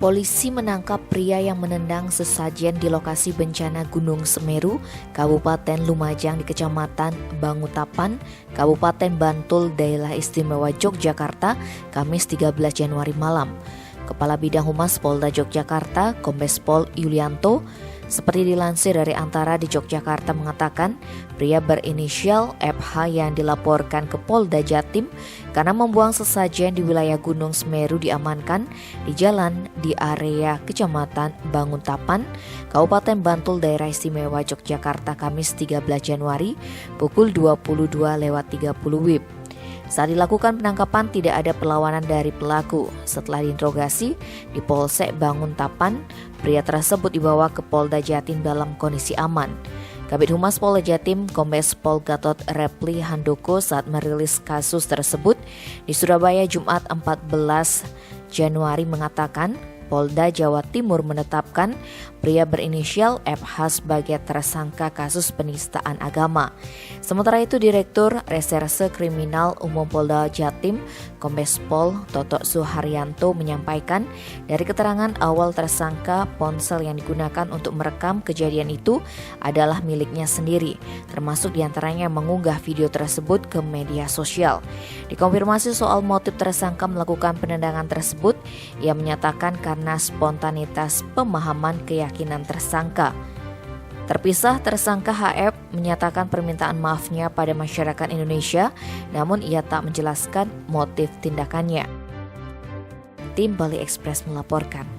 Polisi menangkap pria yang menendang sesajen di lokasi bencana Gunung Semeru, Kabupaten Lumajang di Kecamatan Bangutapan, Kabupaten Bantul, Daerah Istimewa Yogyakarta, Kamis 13 Januari malam. Kepala Bidang Humas Polda Yogyakarta, Kombes Pol Yulianto, seperti dilansir dari Antara di Yogyakarta mengatakan, pria berinisial FH yang dilaporkan ke Polda Jatim karena membuang sesajen di wilayah Gunung Semeru diamankan di jalan di area Kecamatan Bangutapan, Kabupaten Bantul, Daerah Istimewa Yogyakarta, Kamis 13 Januari pukul 22.30 WIB. Saat dilakukan penangkapan tidak ada perlawanan dari pelaku. Setelah diinterogasi di Polsek Bangutapan, pria tersebut dibawa ke Polda Jatim dalam kondisi aman. Kabid Humas Polda Jatim, Kombes Pol Gatot Repli Handoko saat merilis kasus tersebut di Surabaya Jumat 14 Januari mengatakan, Polda Jawa Timur menetapkan pria berinisial FH sebagai tersangka kasus penistaan agama. Sementara itu Direktur Reserse Kriminal Umum Polda Jatim, Kombes Pol Toto Suharyanto menyampaikan dari keterangan awal tersangka ponsel yang digunakan untuk merekam kejadian itu adalah miliknya sendiri, termasuk diantaranya mengunggah video tersebut ke media sosial. Dikonfirmasi soal motif tersangka melakukan penendangan tersebut, ia menyatakan karena spontanitas pemahaman keyakinan tersangka. Terpisah, tersangka HF menyatakan permintaan maafnya pada masyarakat Indonesia, namun ia tak menjelaskan motif tindakannya. Tim Bali Express melaporkan.